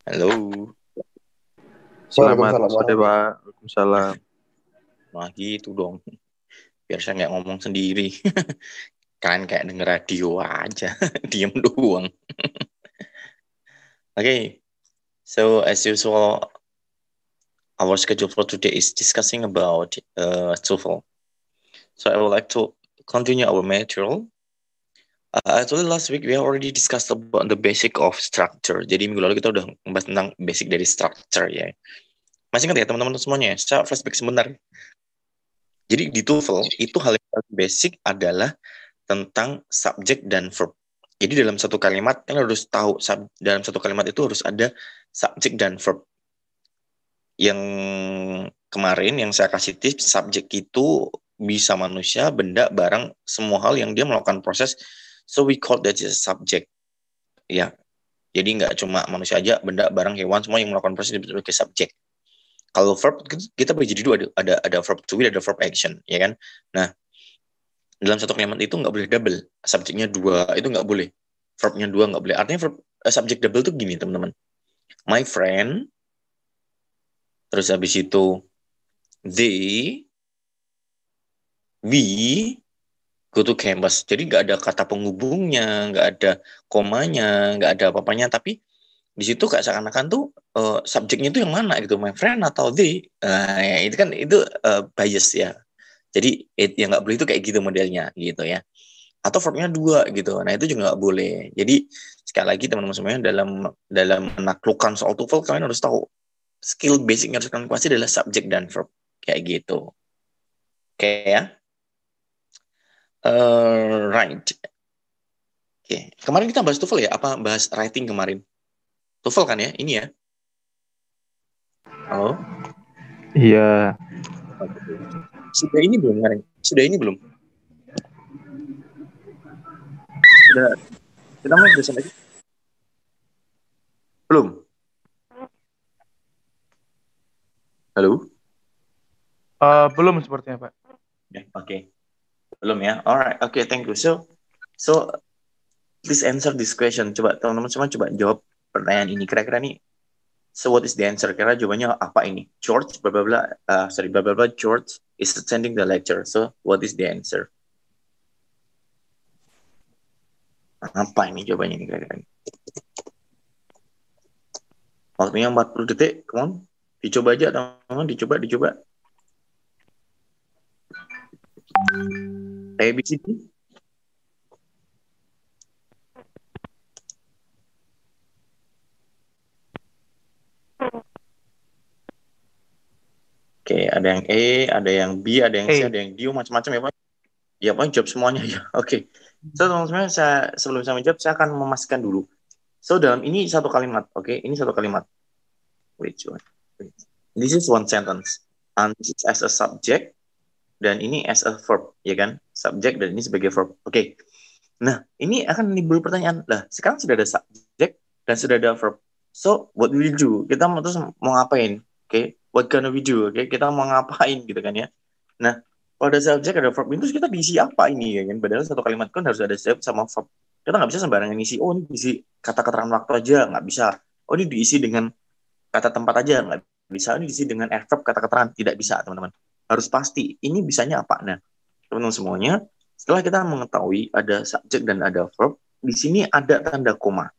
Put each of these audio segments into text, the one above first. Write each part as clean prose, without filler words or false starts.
Halo. Selamat Waalaikumsalam sore, warahmatullahi. Pak. Waalaikumsalam. Nah gitu dong. Biar saya nggak ngomong sendiri. Kalian kayak denger radio aja. Diem doang. Okay. So as usual, our schedule for today is discussing about TOEFL. So I would like to continue our material. Actually last week we already discussed about the basic of structure. Jadi minggu lalu kita udah membahas tentang basic dari structure ya. Masih ingat ya teman-teman semuanya? Saya flashback sebentar. Jadi di TOEFL itu hal yang paling basic adalah tentang subjek dan verb. Jadi dalam satu kalimat kan harus tahu dalam satu kalimat itu harus ada subjek dan verb. Yang kemarin yang saya kasih tips, subjek itu bisa manusia, benda, barang, semua hal yang dia melakukan proses. So we call that as subject. Ya. Jadi nggak cuma manusia aja, benda, barang, hewan, semua yang melakukan proses disebut sebagai subjek. Kalau verb kita bagi jadi dua, ada verb to be, ada verb action, ya kan? Nah, dalam satu kalimat itu nggak boleh double, subjeknya dua itu nggak boleh, verbnya dua nggak boleh. Artinya verb subjek double tuh gini teman-teman, my friend, terus habis itu they, we go to campus. Jadi nggak ada kata penghubungnya, nggak ada komanya, nggak ada apa-apanya, tapi di situ kayak seakan-akan tuh subjeknya itu yang mana gitu, my friend atau they. Ya, itu kan itu bias ya. Jadi yang nggak boleh itu kayak gitu modelnya gitu ya. Atau verbnya dua gitu. Nah itu juga nggak boleh. Jadi sekali lagi teman-teman semuanya dalam menaklukkan soal TOEFL kalian harus tahu skill basicnya harus kalian kuasai adalah subjek dan verb kayak gitu. Oke ya. Right. Oke. Kemarin kita bahas TOEFL ya? Apa bahas writing kemarin? TOEFL kan ya? Ini ya. Halo. Iya. Sudah ini belum kemarin? Sudah ini belum? Sudah. Kita mau jelasin lagi? Belum. Halo. Belum sepertinya, Pak. Oke. Belum ya. Alright. Oke, thank you. So please answer this question. Coba teman-teman semua coba jawab pertanyaan ini. Kira-kira nih, so what is the answer? Kira jawabannya apa ini? George, bla bla bla, bla bla bla. George is attending the lecture. So what is the answer? Apa ini jawabannya ini kira-kira? Waktunya 40 detik. Come on. Dicoba aja teman-teman. Dicoba. ABCD. Oke, ada yang A, ada yang B, ada yang C, ada yang D, macam-macam ya Pak. Ya Pak, jawab semuanya ya. Oke. So teman-teman, sebelum saya menjawab, saya akan memastikan dulu. So dalam ini satu kalimat, oke? Ini satu kalimat. Wait. This is one sentence. And this is as a subject, dan ini as a verb, ya kan? Subject dan ini sebagai verb. Oke. Nah, ini akan timbul pertanyaan. Lah, sekarang sudah ada subject dan sudah ada verb. So, what will we do? Kita terus mau ngapain? Oke, what gonna we do? Oke, kita mau ngapain gitu kan ya. Nah, kalau ada subject, ada verb, itu kita diisi apa ini ya kan? Padahal satu kalimat kan harus ada subject sama verb. Kita nggak bisa sembarangan isi. Oh, ini diisi kata keterangan waktu aja, nggak bisa. Oh, ini diisi dengan kata tempat aja, nggak bisa. Ini diisi dengan adverb kata keterangan, tidak bisa teman-teman. Harus pasti. Ini bisanya apa? Nah, teman-teman semuanya, setelah kita mengetahui ada subjek dan ada verb, di sini ada tanda koma.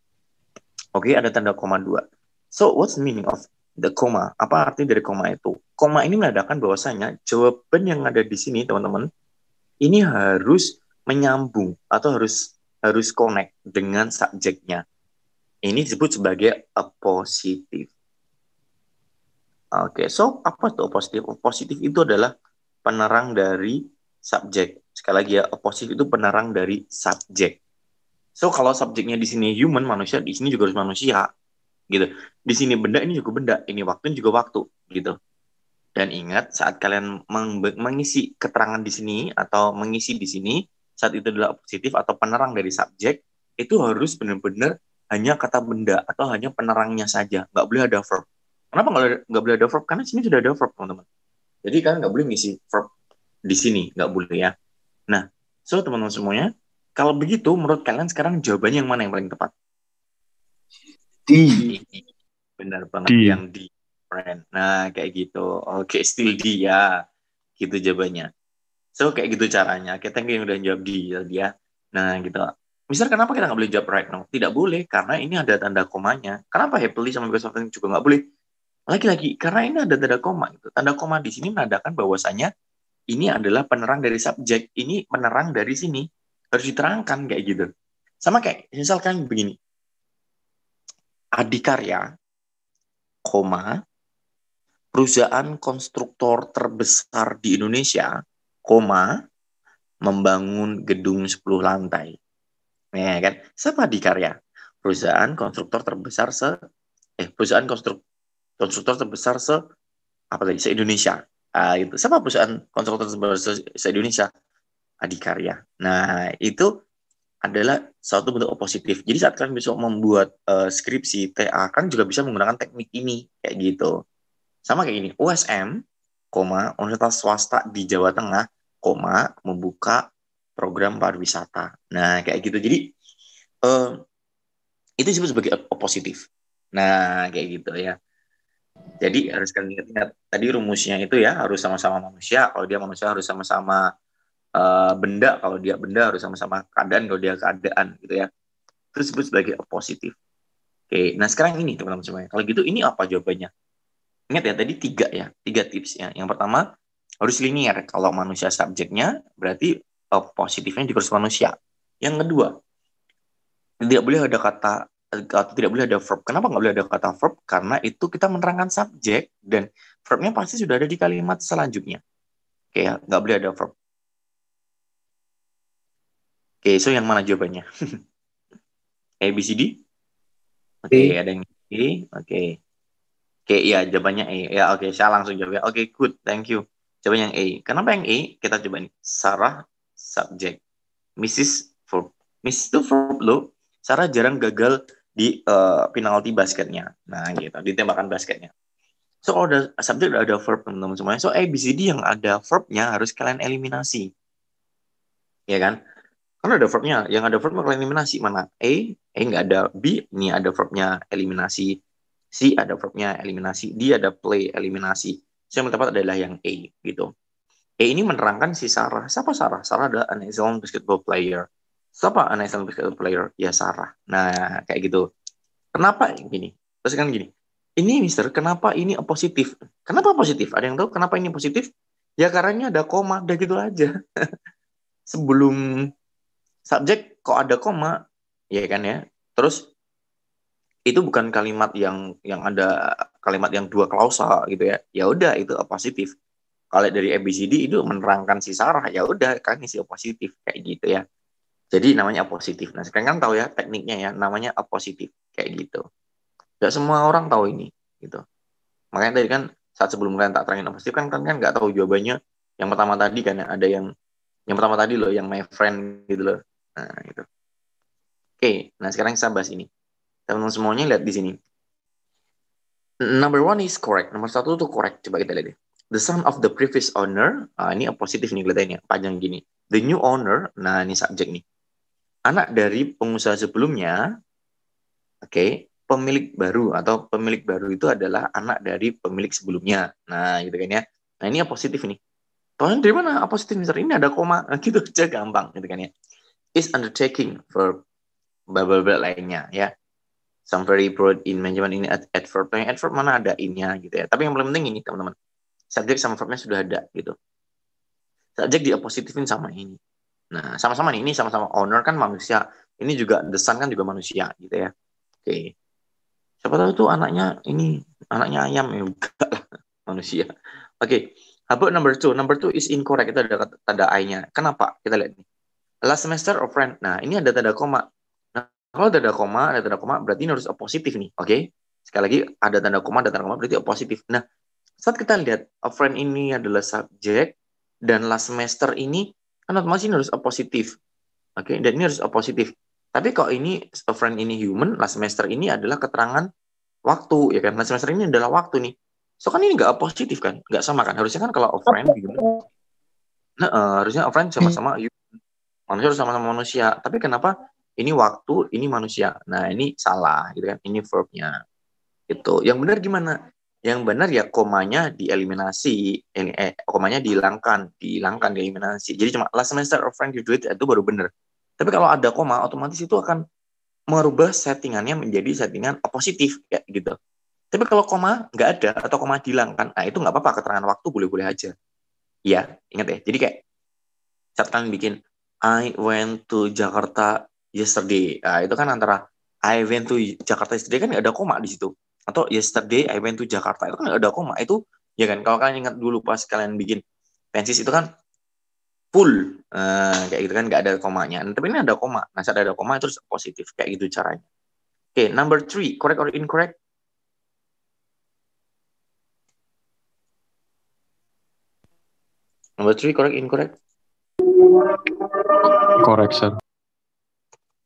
Oke, ada tanda koma dua. So, what's the meaning of the comma? Apa arti dari koma itu? Koma ini menandakan bahwasanya jawaban yang ada di sini, teman-teman, ini harus menyambung atau harus connect dengan subjeknya. Ini disebut sebagai appositive. Oke, so apa itu appositive? Appositive itu adalah penerang dari subjek. Sekali lagi ya, appositive itu penerang dari subjek. So kalau subjeknya di sini human, manusia, di sini juga harus manusia, gitu. Di sini benda, ini juga benda. Ini waktu, ini juga waktu, gitu. Dan ingat, saat kalian mengisi keterangan di sini atau mengisi di sini, saat itu adalah positif atau penerang dari subjek, itu harus benar-benar hanya kata benda atau hanya penerangnya saja. Nggak boleh ada verb. Kenapa nggak boleh ada verb? Karena di sini sudah ada verb, teman-teman. Jadi kalian nggak boleh ngisi verb di sini, nggak boleh ya. Nah, so teman-teman semuanya, kalau begitu, menurut kalian sekarang jawabannya yang mana yang paling tepat? D. benar banget yang di friend. Nah, kayak gitu. Oke, still dia. Gitu jawabannya. So, kayak gitu caranya. Kita yang udah jawab dia. Nah, gitu. Misal kenapa kita nggak boleh jawab right now? Tidak boleh, karena ini ada tanda komanya. Kenapa happily sama because of juga nggak boleh? Lagi-lagi, karena ini ada tanda koma. Gitu. Tanda koma di sini menandakan bahwasanya ini adalah penerang dari subjek. Ini penerang dari sini. Harus diterangkan kayak gitu. Sama kayak, misalkan begini. Adikarya, koma, perusahaan konstruktor terbesar di Indonesia, koma, membangun gedung 10 lantai. Ya kan? Siapa Adikarya? Perusahaan konstruktor terbesar perusahaan konstruktor terbesar se-Indonesia. Itu. Siapa perusahaan konstruktor terbesar se-Indonesia? Adikarya. Nah, itu adalah suatu bentuk positif. Jadi saat kalian besok membuat skripsi TA, kan juga bisa menggunakan teknik ini kayak gitu. Sama kayak gini, USM, Universitas Swasta di Jawa Tengah, membuka program pariwisata. Nah, kayak gitu. Jadi itu disebut sebagai positif. Nah, kayak gitu ya. Jadi harus kalian ingat tadi rumusnya itu ya, harus sama-sama manusia. Kalau dia manusia harus sama-sama benda, kalau dia benda harus sama-sama keadaan, kalau dia keadaan gitu ya. Itu disebut sebagai positif. Oke, nah sekarang ini teman-teman semuanya. Kalau gitu ini apa jawabannya? Ingat ya tadi tiga tips ya. Yang pertama harus linear. Kalau manusia subjeknya berarti positifnya juga harus manusia. Yang kedua tidak boleh ada kata atau tidak boleh ada verb. Kenapa nggak boleh ada kata verb? Karena itu kita menerangkan subjek dan verbnya pasti sudah ada di kalimat selanjutnya. Oke ya, nggak boleh ada verb. Oke, so yang mana jawabannya? A, B, C, D? Oke, ada yang A. Oke. Oke, iya jawabannya A. Ya, oke, saya langsung jawab ya. Oke, good, thank you. Jawaban yang A. Kenapa yang A? Kita coba nih. Sarah, subjek. Mrs. verb. Mrs. itu verb loh. Sarah jarang gagal di penalti basketnya. Nah, gitu. Di tembakan basketnya. So, kalau ada subjek, ada verb, teman-teman semuanya. So, A, B, C, D yang ada verbnya harus kalian eliminasi. Ya kan? Karena ada verbnya. Yang ada verbnya kalian eliminasi. Mana? A nggak ada. B, ini ada verbnya eliminasi. C ada verbnya eliminasi. D ada play eliminasi. So, yang tepat adalah yang A gitu. A ini menerangkan si Sarah. Siapa Sarah? Sarah adalah an excellent basketball player. Siapa an excellent basketball player? Ya Sarah. Nah, kayak gitu. Kenapa gini? Terus kan gini. Ini Mister, kenapa ini positif? Kenapa positif? Ada yang tahu kenapa ini positif? Ya karena ada koma, udah gitu aja. Sebelum subjek kok ada koma, ya kan ya. Terus itu bukan kalimat yang ada kalimat yang dua klausa gitu ya. Ya udah itu positif. Kalau dari ABCD itu menerangkan si Sarah, ya udah kan isi positif kayak gitu ya. Jadi namanya positif. Nah, sekarang kan tahu ya tekniknya ya, namanya positif kayak gitu. Gak semua orang tahu ini gitu. Makanya tadi kan saat sebelum kalian tak terangin positif kan kalian nggak tahu jawabannya. Yang pertama tadi kan ya, ada yang pertama tadi loh yang my friend gitu loh. Nah, gitu. Oke, nah sekarang saya bahas ini. Teman-teman semuanya lihat di sini. Number one is correct. Nomor satu tuh correct. Coba kita lihat deh. The son of the previous owner. Ini positif nih kelihatannya. Panjang gini. The new owner. Nah, ini subjek nih. Anak dari pengusaha sebelumnya. Oke. Pemilik baru. Atau pemilik baru itu adalah anak dari pemilik sebelumnya. Nah, gitu kan ya. Nah, ini yang positif nih. Tahu dari mana? Positif misalnya ini ada koma. Nah, gitu aja gampang. Gitu kan ya. Is undertaking for bla-bla-bla lainnya ya. Some very broad in management ini adverb. Yang adverb mana ada in-nya gitu ya. Tapi yang paling penting ini teman-teman. Subjek sama verbnya sudah ada gitu. Subjek diapositifin sama ini. Nah, sama-sama nih. Ini sama-sama owner kan manusia. Ini juga the son kan juga manusia gitu ya. Oke. Siapa tahu tuh anaknya ayam ya enggak lah manusia. Oke. How about number two? Number two is incorrect. Itu ada tanda I-nya. Kenapa? Kita lihat nih. Last semester of friend. Nah, ini ada tanda koma. Kalau ada tanda koma, berarti ini harus positif nih, oke? Sekali lagi, ada tanda koma berarti positif. Nah, saat kita lihat, a friend ini adalah subjek, dan last semester ini, kan otomatis ini harus positif, oke? Dan ini harus positif. Tapi kalau ini, a friend ini human, last semester ini adalah keterangan waktu, ya kan? Last semester ini adalah waktu nih. So, kan ini nggak positif kan? Nggak sama kan? Harusnya kan kalau a friend human, harusnya a friend sama-sama human. Manusia harus sama-sama manusia. Tapi kenapa ini waktu, ini manusia. Nah, ini salah gitu kan. Ini verbnya. Itu. Yang benar gimana? Yang benar ya komanya dieliminasi, komanya dihilangkan, dieliminasi. Jadi cuma last semester of French graduate itu baru benar. Tapi kalau ada koma, otomatis itu akan merubah settingannya menjadi settingan positif kayak gitu. Tapi kalau koma nggak ada atau koma dihilangkan, nah itu nggak apa-apa, keterangan waktu boleh-boleh aja. Iya, ingat ya. Jadi kayak saat kalian bikin I went to Jakarta yesterday, nah, itu kan antara I went to Jakarta yesterday kan nggak ada koma di situ. Atau yesterday I went to Jakarta itu kan nggak ada koma. Itu ya kan kalau kalian ingat dulu pas kalian bikin tensis itu kan full, kayak gitu kan nggak ada komanya. Nah, tapi ini ada koma. Nah saat ada koma itu positif kayak gitu caranya. Oke, number 3, correct or incorrect? Number 3, correct, incorrect? Correction.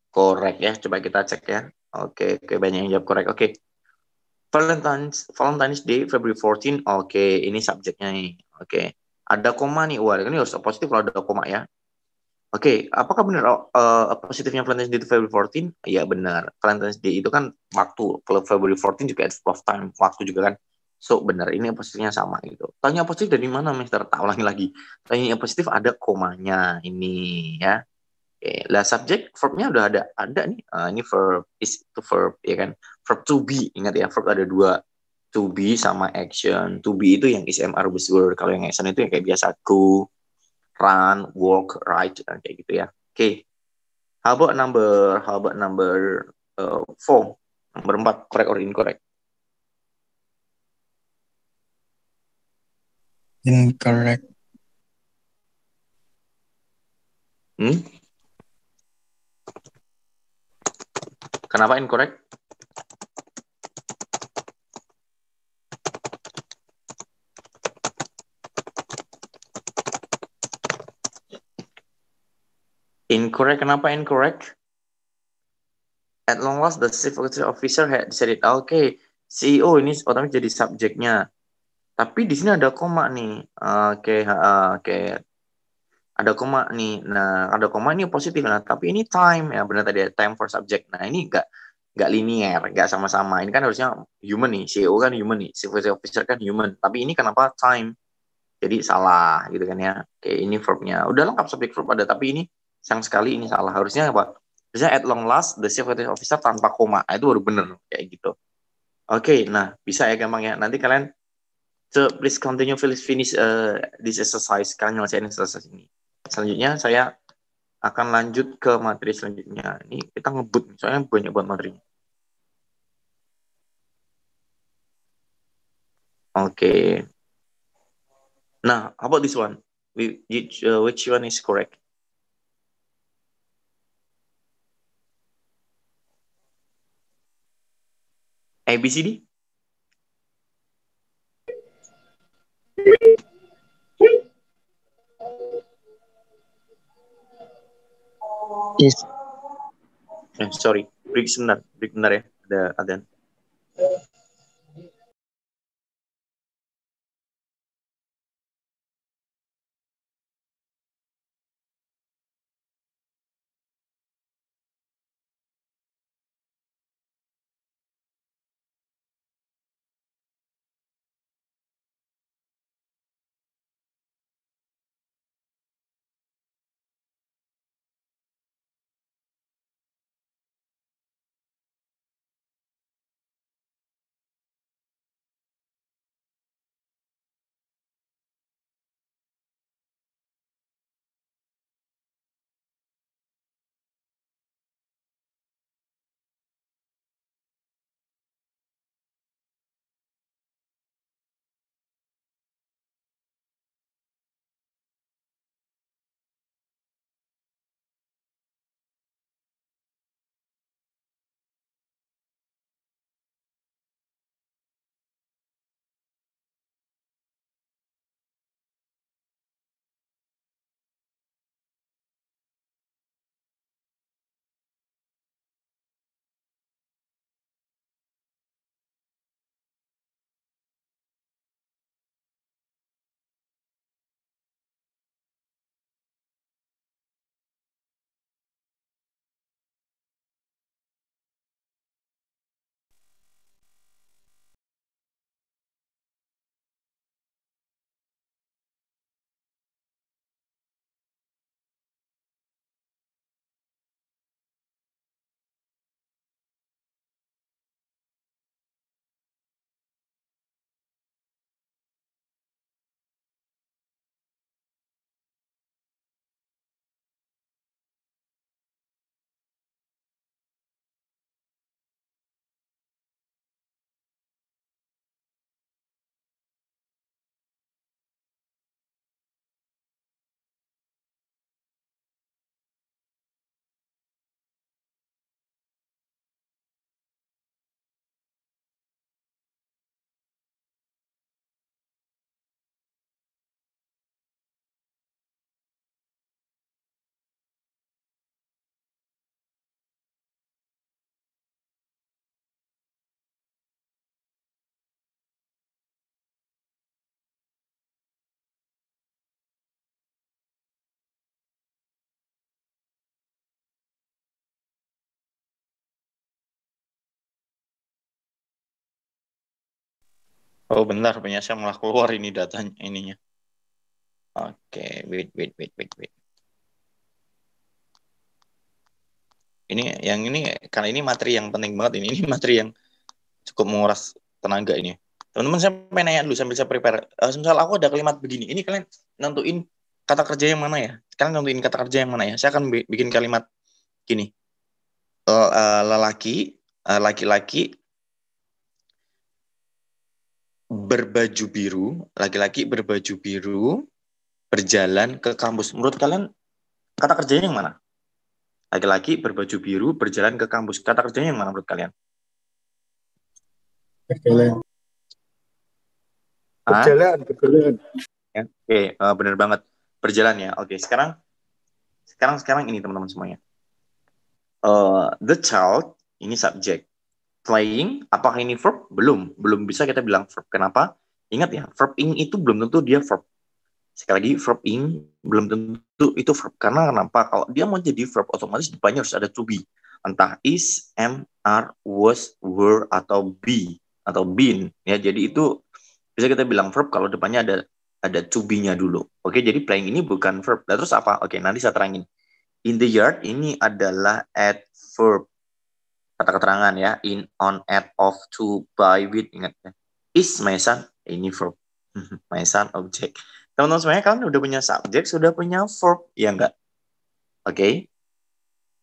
Correct ya, coba kita cek ya. Oke, banyak yang jawab correct. Oke. Valentine's Day, February 14. Oke, ini subjeknya nih. Oke. Ada koma nih. Wah, ini harus positif kalau ada koma ya. Oke, apakah benar positifnya Valentine's Day itu February 14? Iya benar. Valentine's Day itu kan waktu. Kalau February 14 juga it's of time, waktu juga kan. So benar, ini positifnya sama gitu. Tanya positif dari mana, Mister? Tak ulangi lagi. Tanya positif ada komanya ini ya. Oke, lah subjek verbnya udah ada nih. Ini verb is itu verb ya kan. Verb to be, ingat ya, verb ada dua, to be sama action. To be itu yang is MR buzzword. Kalau yang action itu yang kayak biasa go, run, walk, ride, kayak gitu ya. Oke. How about number 4? Nomor 4, correct or incorrect? Incorrect. Hmm? Kenapa incorrect? Incorrect, kenapa incorrect? At long last, the chief executive officer had decided, oke, CEO ini otomatis jadi subjeknya. Tapi di sini ada koma nih. Oke. Ada koma nih. Nah, ada koma ini positif. Nah, tapi ini time ya, benar tadi time for subject. Nah, ini nggak linear, nggak sama-sama. Ini kan harusnya human nih. CEO kan human nih, civil officer kan human. Tapi ini kenapa time? Jadi salah gitu kan ya. Oke, ini verbnya. Udah lengkap subject verb ada, tapi ini sayang sekali ini salah. Harusnya apa? Harusnya at long last the civil officer tanpa koma. Nah, itu baru bener kayak gitu. Oke, nah bisa ya gampang ya. Nanti kalian please continue, finish this exercise. Kalian nyelesain exercise ini. Selanjutnya saya akan lanjut ke materi selanjutnya. Ini kita ngebut, soalnya banyak buat materinya. Oke. Nah, how about this one? Which one is correct? A, B, C, D? Yes. Sorry, break sebentar ya. Ada adzan. Oh benar, punya saya malah keluar ini datanya ininya. Oke, wait. Ini karena ini materi yang penting banget ini materi yang cukup menguras tenaga ini. Teman-teman saya pengen nanya dulu sambil saya prepare. Misal aku ada kalimat begini, ini kalian nentuin kata kerja yang mana ya? Kalian nentuin kata kerja yang mana ya? Saya akan bikin kalimat gini. Laki-laki berbaju biru, laki-laki berbaju biru berjalan ke kampus. Menurut kalian kata kerjanya yang mana? Laki-laki berbaju biru berjalan ke kampus. Kata kerjanya yang mana menurut kalian? Berjalan. Ya. Oke, benar banget. Berjalan ya. Oke, sekarang ini teman-teman semuanya. The child ini subjek. Playing, apakah ini verb? Belum bisa kita bilang verb. Kenapa? Ingat ya, verb ing itu belum tentu dia verb. Sekali lagi, verb ing belum tentu itu verb. Karena kenapa? Kalau dia mau jadi verb, otomatis depannya harus ada to be. Entah is, am, are, was, were, atau be, atau been. Ya, jadi itu bisa kita bilang verb kalau depannya ada to be-nya dulu. Oke, jadi playing ini bukan verb. Nah, terus apa? Oke, nanti saya terangin. In the yard ini adalah adverb. Kata keterangan ya, in, on, at, of, to, by, with, ingat ya. Is my son, ini verb. My son, objek. Teman-teman semuanya, kalian udah punya subjek, sudah punya verb, ya enggak? Oke.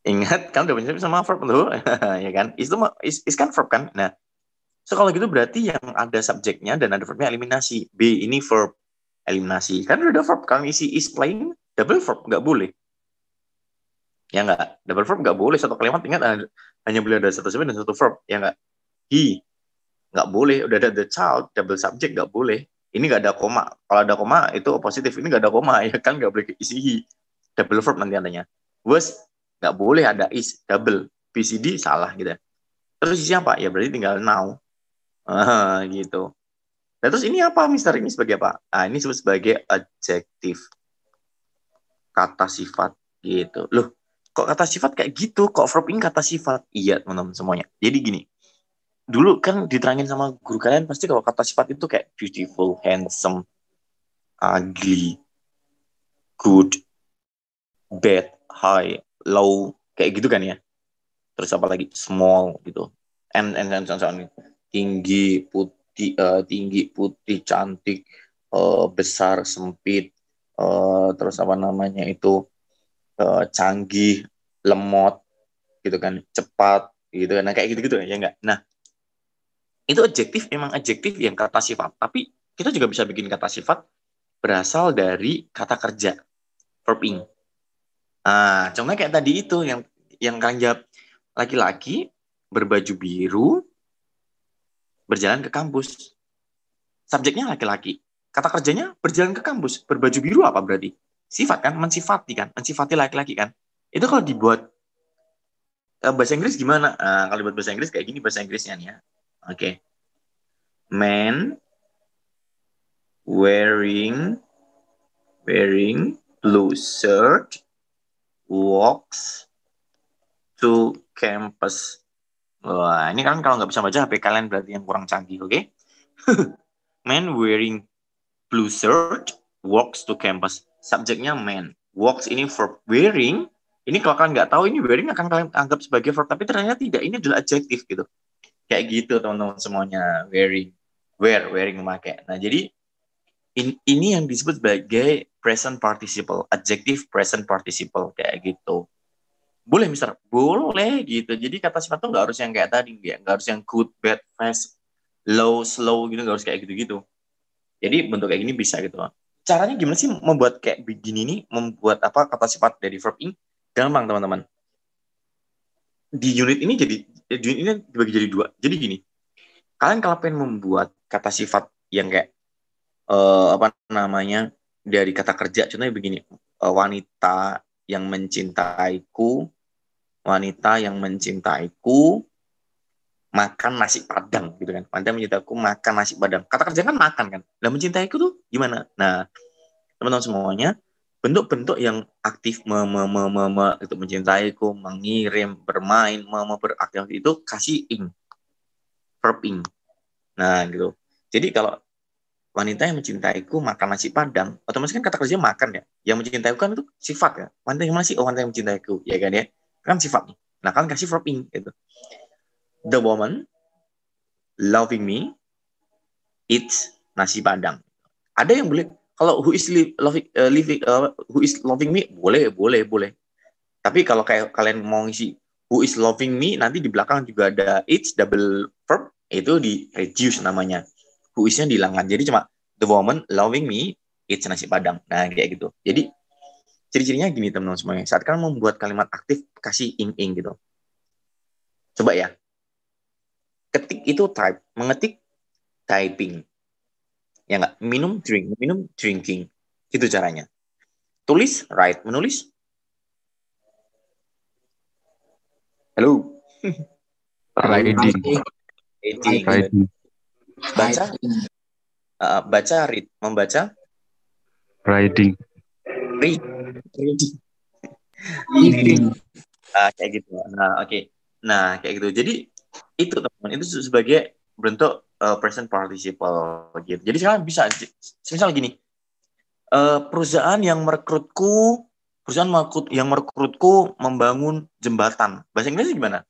Ingat, kalian udah punya subjek sama verb tuh, ya kan? Is kan verb kan? Nah, so kalau gitu berarti yang ada subjeknya dan ada verbnya eliminasi. B ini verb, eliminasi. Kan udah ada verb, kalian isi is playing, double verb, nggak boleh. Ya enggak? Double verb nggak boleh, satu kalimat ingat hanya boleh ada satu subjek dan satu verb, ya enggak? He, nggak boleh. Udah ada the child, double subject, nggak boleh. Ini nggak ada koma. Kalau ada koma itu positif. Ini nggak ada koma, ya kan nggak boleh isi he. Double verb nanti adanya. Was, nggak boleh ada is, double. PCD salah gitu. Terus isi apa? Ya berarti tinggal now. Gitu. Nah, terus ini apa, Mister? Ini sebagai apa? Ini disebut sebagai adjektif. Kata sifat gitu. Loh, kok kata sifat kayak gitu? Kok verb ini kata sifat? Iya, teman-teman semuanya. Jadi gini, dulu kan diterangin sama guru kalian pasti kalau kata sifat itu kayak beautiful, handsome, ugly, good, bad, high, low, kayak gitu kan ya. Terus apa lagi? Small gitu. And tinggi, putih, cantik, besar, sempit, terus apa namanya itu, canggih, lemot, gitu kan, cepat, gitu kan. Nah, kayak gitu-gitu ya enggak. Nah, itu adjektif, memang adjektif yang kata sifat. Tapi kita juga bisa bikin kata sifat berasal dari kata kerja, verb ing. Contohnya kayak tadi itu yang kalian jawab, laki-laki berbaju biru berjalan ke kampus. Subjeknya laki-laki. Kata kerjanya berjalan ke kampus. Berbaju biru apa berarti? Sifat kan, mensifati kan, mensifati laki-laki kan. Itu kalau dibuat bahasa Inggris gimana? Kalau dibuat bahasa Inggris kayak gini bahasa Inggrisnya nih ya. Oke. Man wearing blue shirt walks to campus. Wah, ini kan kalau nggak bisa baca HP kalian berarti yang kurang canggih, oke? Man wearing blue shirt walks to campus. Subjeknya man. Walks ini verb. Wearing, ini kalau kalian nggak tahu ini wearing akan kalian anggap sebagai verb, tapi ternyata tidak. Ini adalah adjektif gitu. Kayak gitu teman-teman semuanya. Wearing memakai. Nah, jadi ini yang disebut sebagai present participle, adjective present participle kayak gitu. Boleh, Mister? Boleh gitu. Jadi kata sifat tuh nggak harus yang kayak tadi, nggak harus yang good, bad, fast, low, slow gitu, nggak harus kayak gitu-gitu. Jadi bentuk kayak gini bisa gitu. Caranya gimana sih membuat kayak begini nih, membuat apa kata sifat dari verb ing? Gampang teman-teman. Di unit ini dibagi jadi dua. Jadi gini, kalian kalau pengen membuat kata sifat yang kayak apa namanya dari kata kerja, contohnya begini, wanita yang mencintaiku makan nasi padang gitu kan. Wanita mencintaiku makan nasi padang. Kata kerja kan makan kan. Dan mencintaiku tuh gimana? Nah, teman-teman semuanya, bentuk-bentuk yang aktif itu mencintaiku, mengirim, bermain, beraktif itu kasih ing, verb ing. Nah, gitu. Jadi kalau wanita yang mencintaiku makan nasi Padang, otomatis kan kata kerja makan ya. Yang mencintaiku kan itu sifat ya. Wanita yang mana sih? Oh, wanita yang mencintaiku, ya kan ya. Kan sifat. Nah, kan kasih verb ing gitu. The woman loving me eats nasi Padang. Ada yang boleh kalau who is loving me boleh. Tapi kalau kayak kalian mau ngisi who is loving me, nanti di belakang juga ada eats double verb, itu di reduce namanya. Who is-nya dihilangkan. Jadi cuma the woman loving me eats nasi Padang. Nah, kayak gitu. Jadi ciri-cirinya gini teman-teman semuanya. Saat kalian membuat kalimat aktif, kasih ing gitu. Coba ya. Ketik itu type, mengetik typing. Ya enggak? Minum drinking. Gitu caranya. Tulis write, menulis. Halo. Riding. Baca read, membaca Riding. Reading. Kayak gitu. Nah, oke. Nah, kayak gitu. Jadi itu teman-teman, itu sebagai bentuk present participle gitu. Jadi sekarang bisa misal gini. Perusahaan yang merekrutku membangun jembatan. Bahasa Inggrisnya gimana?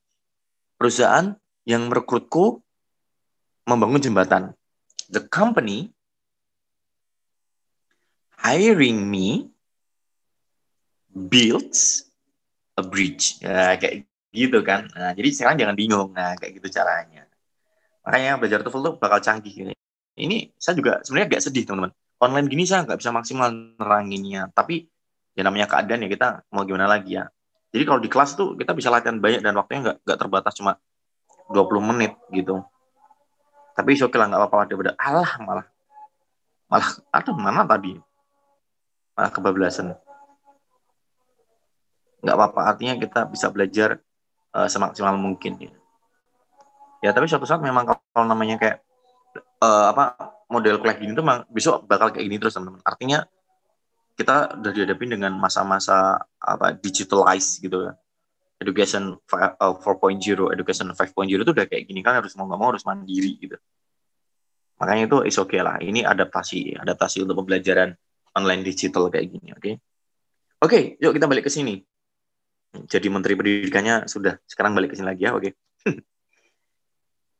Perusahaan yang merekrutku membangun jembatan. The company hiring me builds a bridge. Ya, kayak gitu kan. Nah, jadi sekarang jangan bingung. Nah, kayak gitu caranya. Makanya belajar TOEFL tuh bakal canggih. Ini saya juga sebenarnya agak sedih, teman-teman. Online gini saya nggak bisa maksimal neranginnya. Tapi ya namanya keadaan ya, kita mau gimana lagi ya. Jadi kalau di kelas tuh kita bisa latihan banyak dan waktunya nggak terbatas cuma 20 menit gitu. Tapi oke lah, nggak apa-apa daripada malah mana tadi malah kebablasan. Nggak apa-apa, artinya kita bisa belajar semaksimal mungkin ya. Tapi suatu saat memang kalau namanya kayak model kuliah gini tuh memang besok bakal kayak gini terus, teman-teman. Artinya kita udah dihadapin dengan masa-masa digitalize gitu ya. Education 4.0, education 5.0 itu udah kayak gini kan, harus mau nggak mau harus mandiri gitu. Makanya itu is okay lah. Ini adaptasi untuk pembelajaran online digital kayak gini, oke? Oke, yuk kita balik ke sini. Jadi menteri pendidikannya sudah, sekarang balik ke sini lagi ya, oke?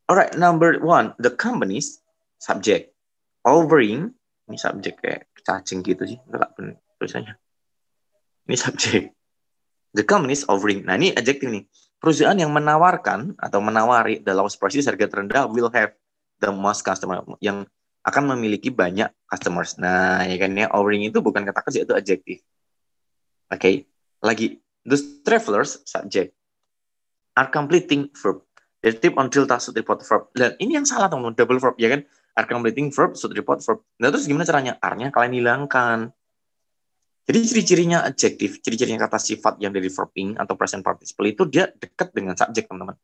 Alright, number 1, the company's subject. Offering, ini subjek kayak cacing gitu sih, enggak benar tulisannya. Ini subjek. The company's offering. Nah, ini adjektif nih. Perusahaan yang menawarkan atau menawari the lowest prices, harga terendah, will have the most customer, yang akan memiliki banyak customers. Nah, ya kan ya, offering itu bukan kata kerja, itu adjektif. Oke. Lagi, the travelers subject are completing verb. They tip until task report verb. Dan ini yang salah, teman-teman, double verb ya kan? Are completing verb, should report verb. Nah, terus gimana caranya? Are-nya kalian hilangkan. Jadi ciri-cirinya adjektif, ciri-cirinya kata sifat yang dari verb ing atau present participle itu dia dekat dengan subjek, teman-teman.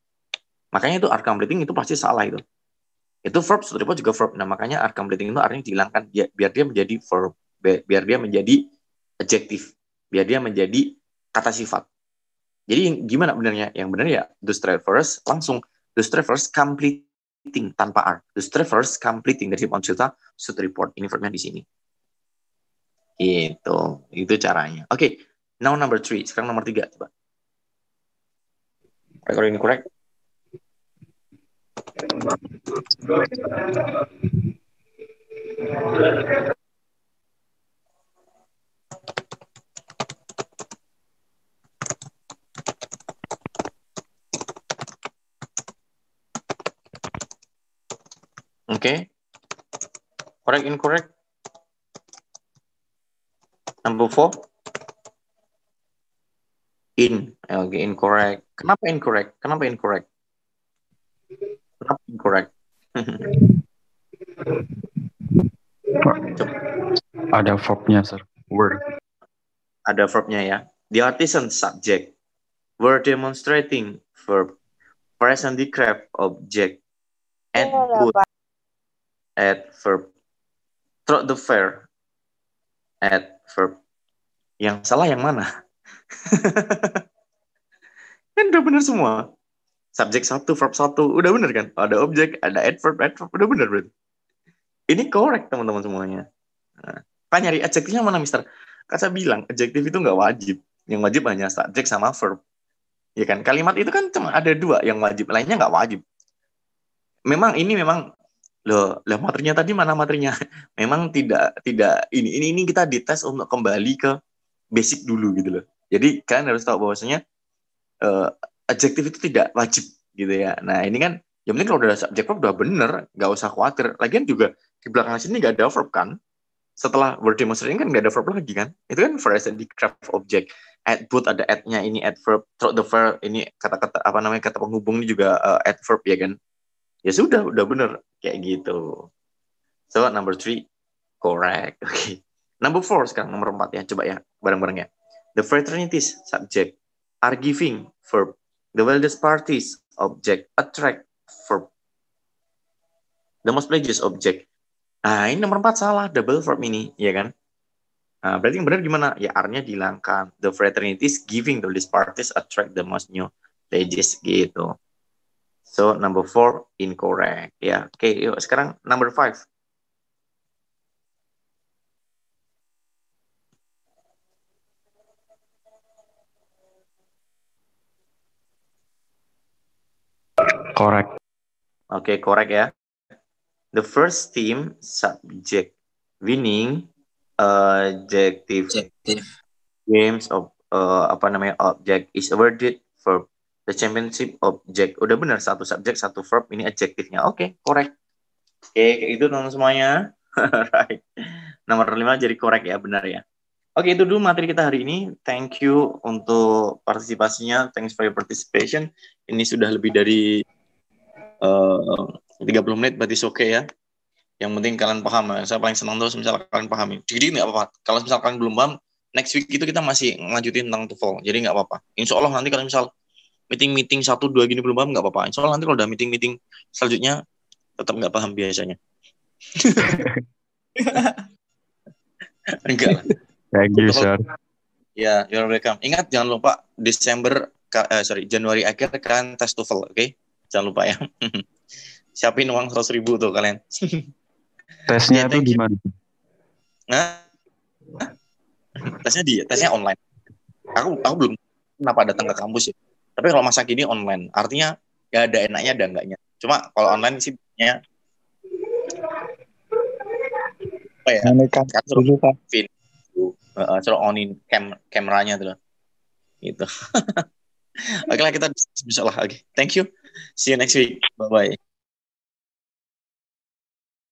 Makanya itu are completing itu pasti salah itu. Itu verb, should report juga verb. Nah, makanya are completing itu artinya dihilangkan biar dia menjadi verb, biar dia menjadi adjektif, biar dia menjadi kata sifat. Jadi gimana benernya? Yang benar ya those travelers langsung those travelers completing tanpa are. Those travelers completing dari on cerita should report. Ini verbnya di sini. Itu caranya. Oke, now number 3. Sekarang nomor 3 coba. Recording correct? Okay. Correct, incorrect? Number 4. Okay, incorrect. Kenapa incorrect? Ada verbnya, sir. Were. Ada verbnya ya. The artisan subject. Were demonstrating verb. Present the craft object. Add good. Add verb. Throughout the fair. Add verb. Yang salah yang mana? Kan udah benar semua. Subjek 1, verb 1. Udah benar kan? Ada objek, ada adverb, udah benar berarti. Ini correct teman-teman semuanya. Nah, kan nyari adjektifnya mana, Mister? Kan saya bilang adjektif itu nggak wajib. Yang wajib hanya subjek sama verb. Ya kan? Kalimat itu kan cuma ada 2 yang wajib, lainnya nggak wajib. Memang loh materinya tadi mana materinya? Memang tidak ini kita dites untuk kembali ke basic dulu gitu loh. Jadi kalian harus tahu bahwasanya adjektif itu tidak wajib gitu ya. Nah ini kan yang penting kalau udah subjek verb udah bener, nggak usah khawatir. Lagian juga di belakang sini nggak ada verb kan. Setelah word demonstration kan nggak ada verb lagi kan. Itu kan phrase and descriptive object. Add boot ada add-nya, ini adverb, through the verb, ini kata-kata kata penghubung ini juga adverb ya kan. Ya sudah, udah bener kayak gitu. So number 3 correct. Okay. Number 4 sekarang, nomor 4 ya. Coba ya bareng-bareng ya. The fraternities subject, are giving verb, the wildest parties object, attract verb, the most pledges object. Nah ini nomor 4 salah, double verb ini ya kan. Nah, berarti yang benar gimana? Ya R-nya dihilangkan. The fraternities giving the wildest parties attract the most new pledges gitu. So number 4 incorrect ya. Oke, yuk sekarang number 5. Correct. Oke, correct ya. The first team subject, winning adjective games of object is awarded verb, the championship object. Udah benar, satu subjek satu verb, ini adjektifnya. Oke, correct. Oke, kayak gitu teman semuanya. Right. Nomor 5 jadi correct ya, benar ya. Oke, itu dulu materi kita hari ini. Thank you untuk partisipasinya. Thanks for your participation. Ini sudah lebih dari 30 menit, berarti oke ya. Yang penting kalian paham. Saya paling senang tuh misalnya kalian pahami. Jadi nggak apa-apa. Kalau misalnya kalian belum paham, next week itu kita masih lanjutin tentang TOEFL. Jadi nggak apa-apa. Insya Allah nanti kalau misal meeting 1-2 gini belum paham, nggak apa-apa. Insya Allah nanti kalau udah meeting selanjutnya tetap nggak paham biasanya. Enggak lah. Thank you, sir. Ya, you're welcome. Ingat jangan lupa Januari akhir kan tes TOEFL, oke? Jangan lupa ya. Siapin uang 100.000 tuh kalian. Tesnya itu di mana? Nah, tesnya online. Aku belum kenapa datang ke kampus ya. Tapi kalau masa gini online, artinya ya ada enaknya ada enggaknya. Cuma kalau online sih ya apa ya? Kan suruh onin kameranya tuh. Gitu. Oke lah, kita bisa lah. Oke. Thank you. See you next week. Bye bye.